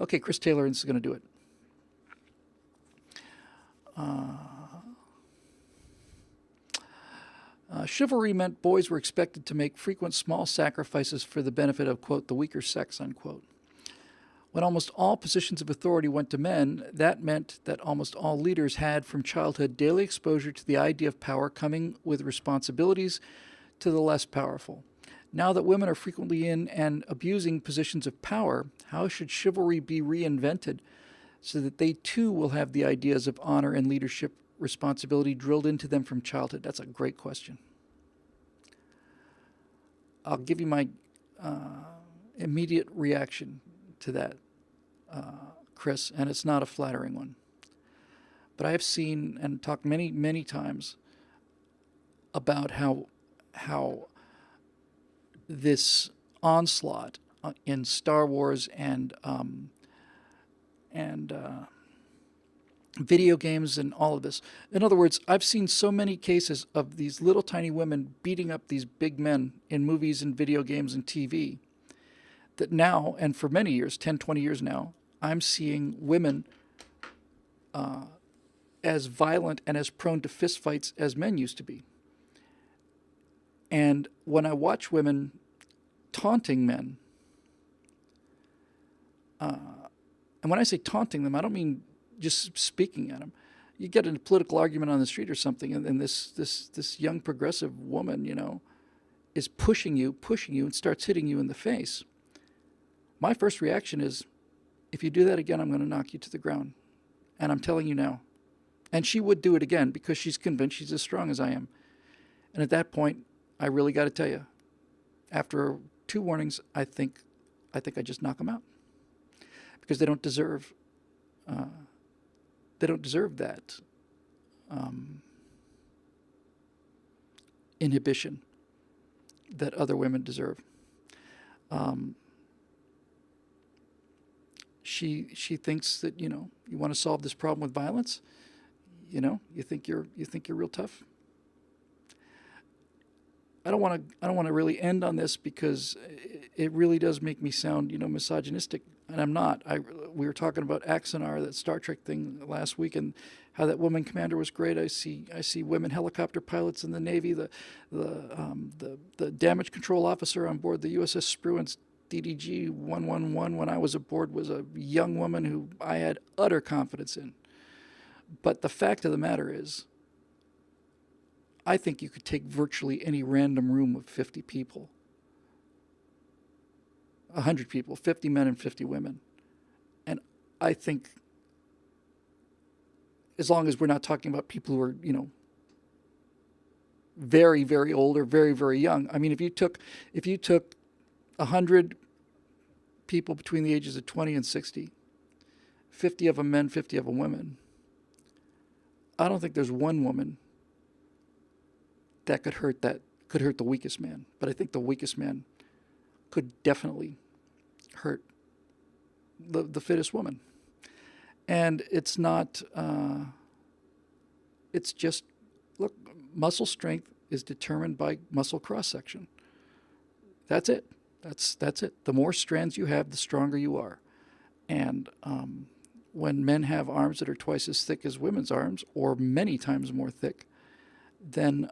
Okay, Chris Taylor is going to do it. Chivalry meant boys were expected to make frequent small sacrifices for the benefit of, quote, the weaker sex, unquote. When almost all positions of authority went to men, that meant that almost all leaders had from childhood daily exposure to the idea of power coming with responsibilities to the less powerful. Now that women are frequently in and abusing positions of power, how should chivalry be reinvented so that they too will have the ideas of honor and leadership responsibility drilled into them from childhood? That's a great question. I'll give you my immediate reaction to that, Chris, and it's not a flattering one. But I have seen and talked many, many times about how this onslaught in Star Wars and video games and all of this. In other words, I've seen so many cases of these little tiny women beating up these big men in movies and video games and TV that now, and for many years, 10, 20 years now, I'm seeing women as violent and as prone to fistfights as men used to be. And when I watch women taunting men, and when I say taunting them, I don't mean just speaking at them. You get in a political argument on the street or something, and this young progressive woman, is pushing you, and starts hitting you in the face. My first reaction is, if you do that again, I'm going to knock you to the ground. And I'm telling you now. And she would do it again because she's convinced she's as strong as I am. And at that point, I really got to tell you, after 2 warnings, I think I just knock them out because they don't deserve that inhibition that other women deserve. She thinks that you want to solve this problem with violence. You think you're real tough. I don't want to really end on this because it really does make me sound misogynistic, and I'm not. We were talking about Axonar, that Star Trek thing last week, and how that woman commander was great. I see women helicopter pilots in the Navy. The damage control officer on board the USS Spruance DDG 111 when I was aboard was a young woman who I had utter confidence in. But the fact of the matter is, I think you could take virtually any random room of 50 people, 100 people, 50 men and 50 women. And I think as long as we're not talking about people who are, very, very old or very, very young. I mean, if you took 100 people between the ages of 20 and 60, 50 of them men, 50 of them women, I don't think there's one woman that could hurt the weakest man. But I think the weakest man could definitely hurt the fittest woman. And it's not, it's just, look, muscle strength is determined by muscle cross-section. That's it. That's it. The more strands you have, the stronger you are. And when men have arms that are twice as thick as women's arms, or many times more thick, then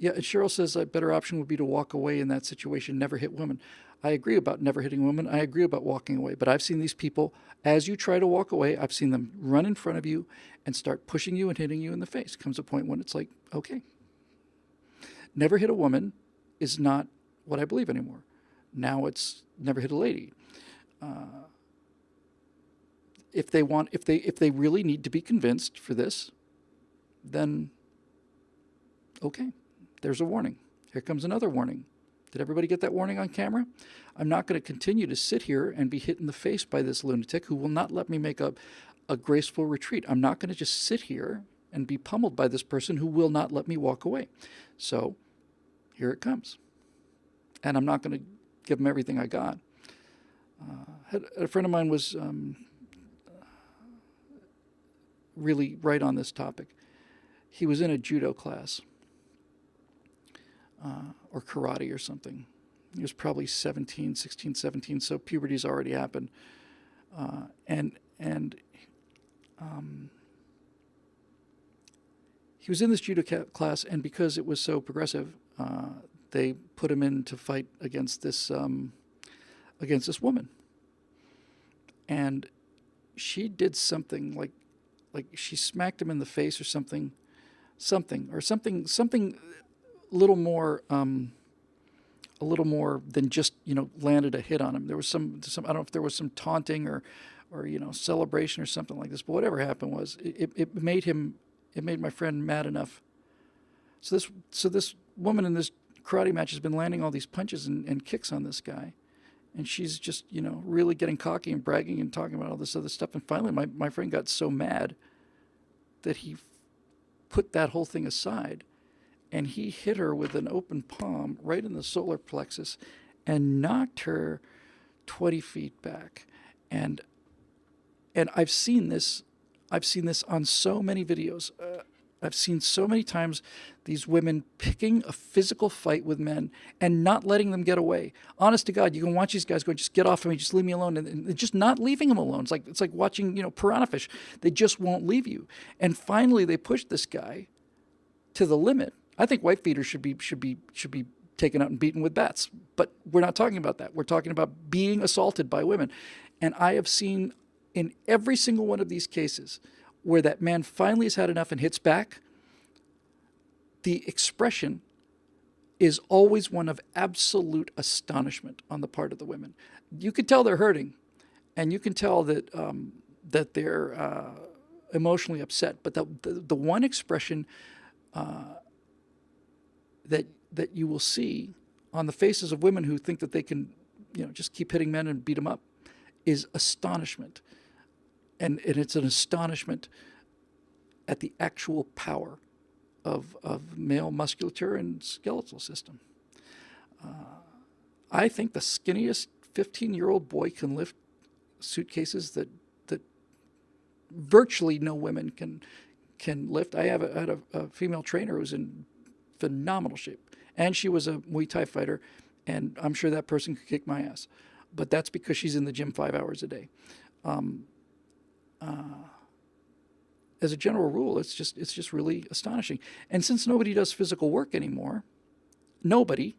Cheryl says a better option would be to walk away in that situation, never hit women. I agree about never hitting women. I agree about walking away. But I've seen these people, as you try to walk away, I've seen them run in front of you and start pushing you and hitting you in the face. Comes a point when it's like, okay. Never hit a woman is not what I believe anymore. Now it's never hit a lady. If they really need to be convinced for this, then okay, there's a warning. Here comes another warning. Did everybody get that warning on camera? I'm not going to continue to sit here and be hit in the face by this lunatic who will not let me make a graceful retreat. I'm not going to just sit here and be pummeled by this person who will not let me walk away. So here it comes. And I'm not going to give him everything I got. A friend of mine was really right on this topic. He was in a judo class or karate or something. He was probably 17, 16, 17, so puberty's already happened. And he was in this judo class, and because it was so progressive, they put him in to fight against this woman. And she did something like she smacked him in the face or something a little more than just, landed a hit on him. There was some I don't know if there was some taunting or celebration or something like this, but whatever happened was it made my friend mad enough. So this woman in this karate match has been landing all these punches and kicks on this guy, and she's just really getting cocky and bragging and talking about all this other stuff. And finally my friend got so mad that he put that whole thing aside, and he hit her with an open palm right in the solar plexus and knocked her 20 feet back. And I've seen this on so many videos. I've seen so many times these women picking a physical fight with men and not letting them get away. Honest to God, you can watch these guys going, just get off of me, just leave me alone, and just not leaving them alone. It's like watching piranha fish. They just won't leave you. And finally, they pushed this guy to the limit. I think wife beaters should be taken out and beaten with bats, but we're not talking about that. We're talking about being assaulted by women, and I have seen in every single one of these cases where that man finally has had enough and hits back, the expression is always one of absolute astonishment on the part of the women. You can tell they're hurting, and you can tell that that they're emotionally upset. But the one expression that you will see on the faces of women who think that they can, just keep hitting men and beat them up, is astonishment. And it's an astonishment at the actual power of male musculature and skeletal system. I think the skinniest 15-year-old boy can lift suitcases that virtually no women can lift. I had a female trainer who's in phenomenal shape, and she was a Muay Thai fighter, and I'm sure that person could kick my ass. But that's because she's in the gym 5 hours a day. As a general rule, it's just really astonishing. And since nobody does physical work anymore, nobody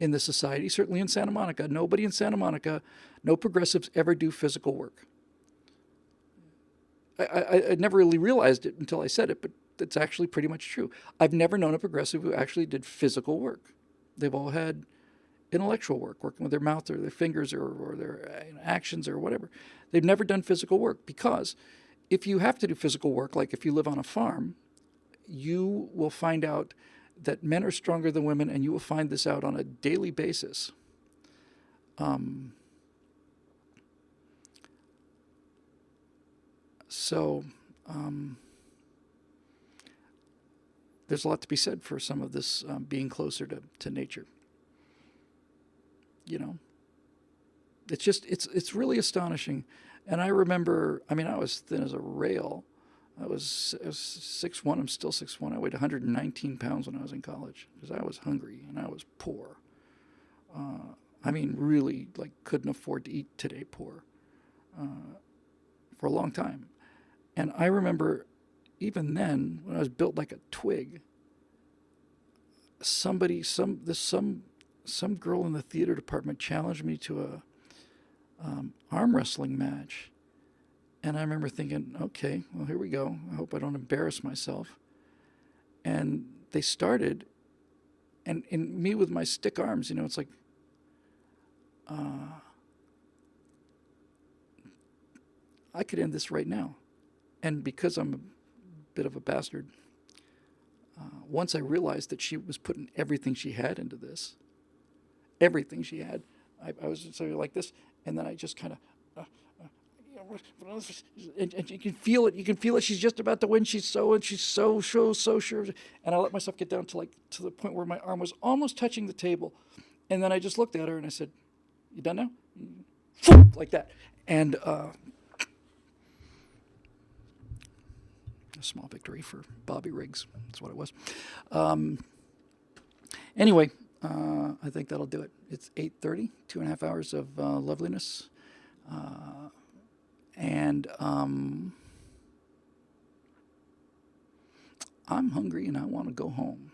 in the society, certainly in Santa Monica, no progressives ever do physical work. I never really realized it until I said it, but it's actually pretty much true. I've never known a progressive who actually did physical work. They've all had intellectual work, working with their mouth or their fingers or their actions or whatever. They've never done physical work, because if you have to do physical work, like if you live on a farm, you will find out that men are stronger than women, and you will find this out on a daily basis. There's a lot to be said for some of this being closer to nature. It's really astonishing. And I remember, I was thin as a rail. I was 6'1". I'm still 6'1". I weighed 119 pounds when I was in college, because I was hungry and I was poor. Really, couldn't afford to eat today poor for a long time. And I remember even then, when I was built like a twig, some girl in the theater department challenged me to a arm wrestling match. And I remember thinking, okay, well, here we go. I hope I don't embarrass myself. And they started, and me with my stick arms, it's like, I could end this right now. And because I'm a bit of a bastard, once I realized that she was putting everything she had into this, everything she had, I was sort of like this, and then I just kind of, and you can feel it. You can feel it. She's just about to win. She's so sure. And I let myself get down to the point where my arm was almost touching the table, and then I just looked at her and I said, "You done now?" Like that, and a small victory for Bobby Riggs. That's what it was. Anyway, I think that'll do it. It's 8:30, 2.5 hours of loveliness. And I'm hungry and I want to go home.